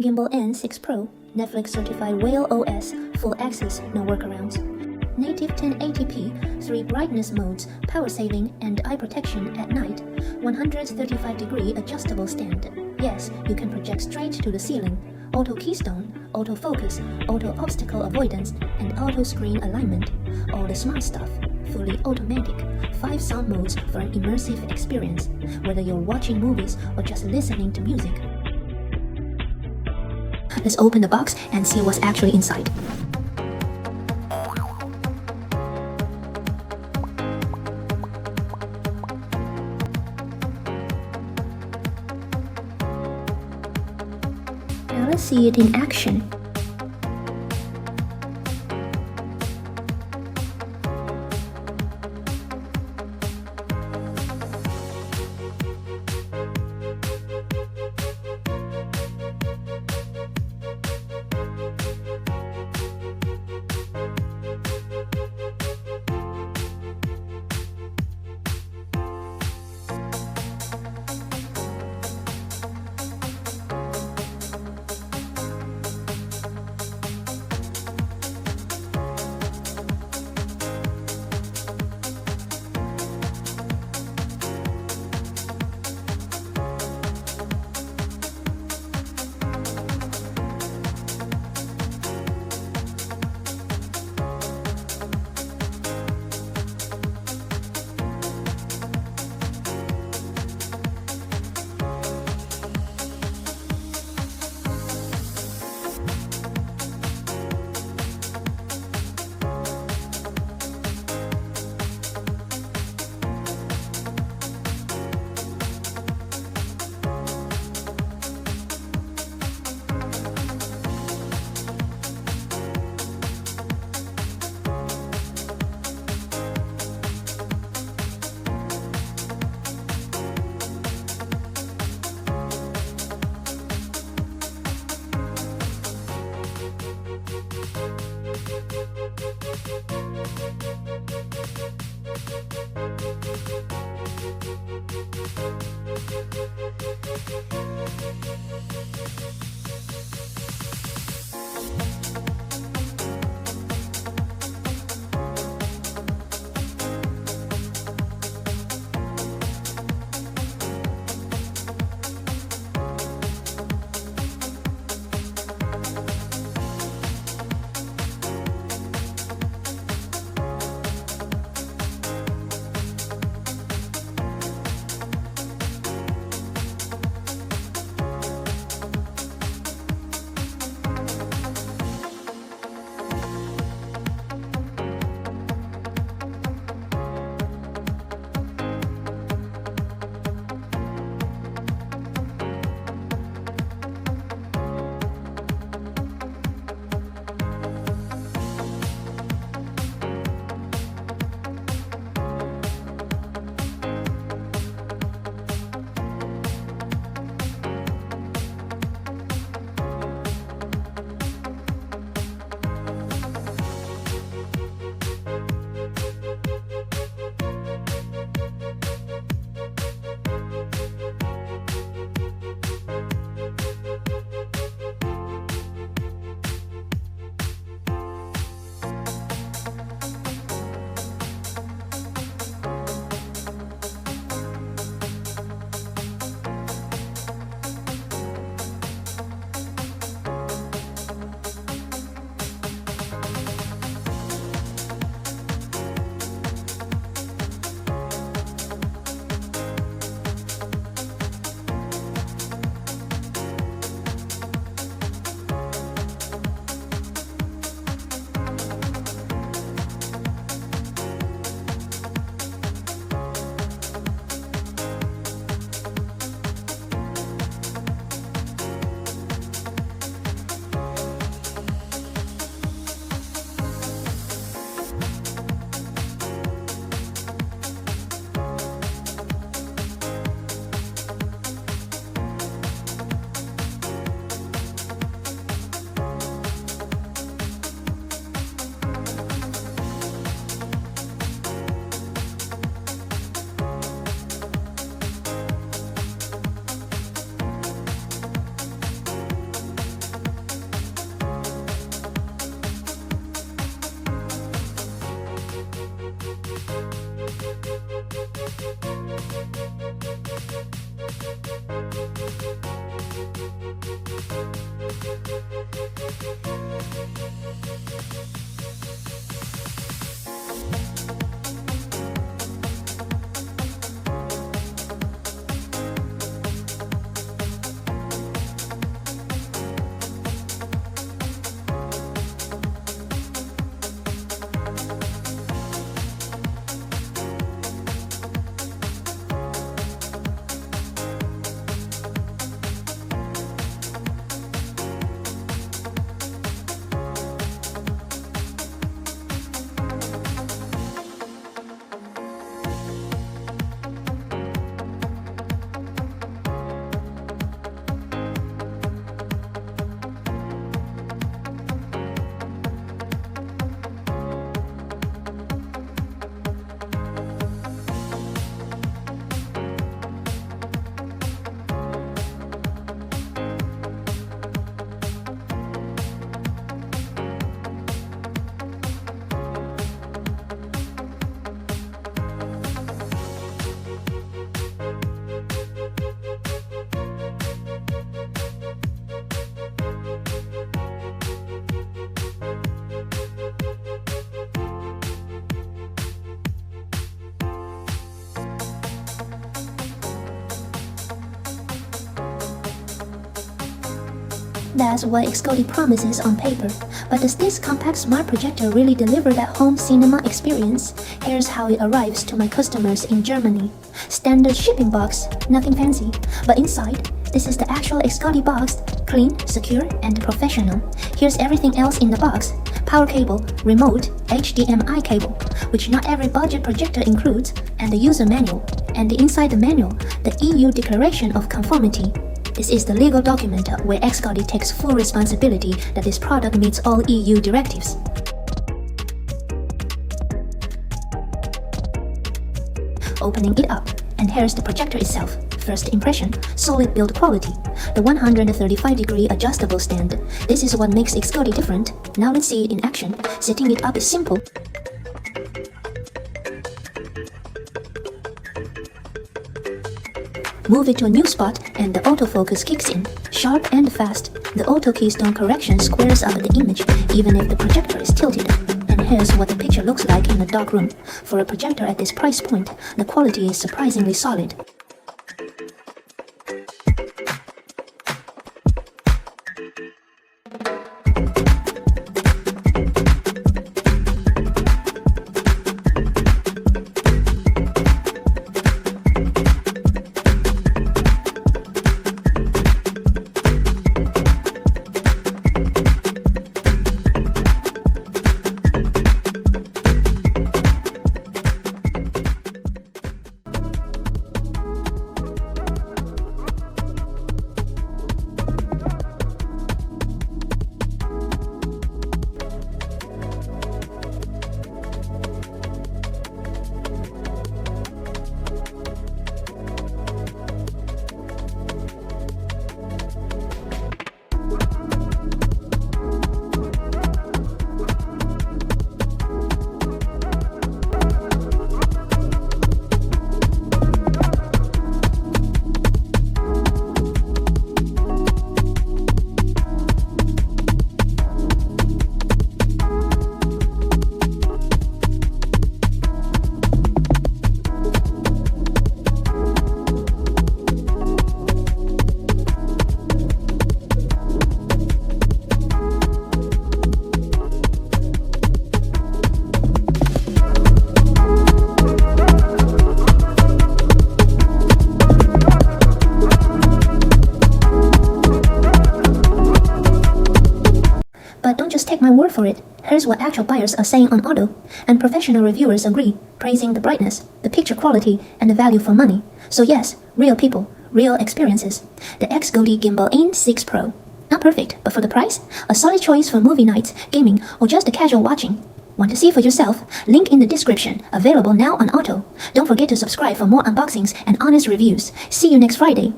Gimbal N6 Pro, Netflix-certified Whale OS, full access, no workarounds. Native 1080p, 3 brightness modes, power saving and eye protection at night, 135-degree adjustable stand. Yes, you can project straight to the ceiling. Auto keystone, autofocus, auto obstacle avoidance, and auto screen alignment. All the smart stuff, fully automatic. 5 sound modes for an immersive experience, whether you're watching movies or just listening to music. Let's open the box and see what's actually inside. Now let's see it in action. That's what XGODY promises on paper. But does this compact smart projector really deliver that home cinema experience? Here's how it arrives to my customers in Germany. Standard shipping box, nothing fancy. But inside, this is the actual XGODY box, clean, secure, and professional. Here's everything else in the box. Power cable, remote, HDMI cable, which not every budget projector includes, and the user manual. And inside the manual, the EU Declaration of Conformity. This is the legal document where XGODY takes full responsibility that this product meets all EU directives. Opening it up, and here's the projector itself. First impression, solid build quality. The 135-degree adjustable stand. This is what makes XGODY different. Now let's see it in action. Setting it up is simple. Move it to a new spot and the autofocus kicks in. Sharp and fast. The auto keystone correction squares up the image even if the projector is tilted. And here's what the picture looks like in a dark room. For a projector at this price point, the quality is surprisingly solid. But don't just take my word for it. Here's what actual buyers are saying on OTTO, and professional reviewers agree, praising the brightness, the picture quality, and the value for money. So yes, real people, real experiences. The XGODY Gimbal Aim 6 Pro. Not perfect, but for the price, a solid choice for movie nights, gaming, or just a casual watching. Want to see for yourself? Link in the description, available now on OTTO. Don't forget to subscribe for more unboxings and honest reviews. See you next Friday.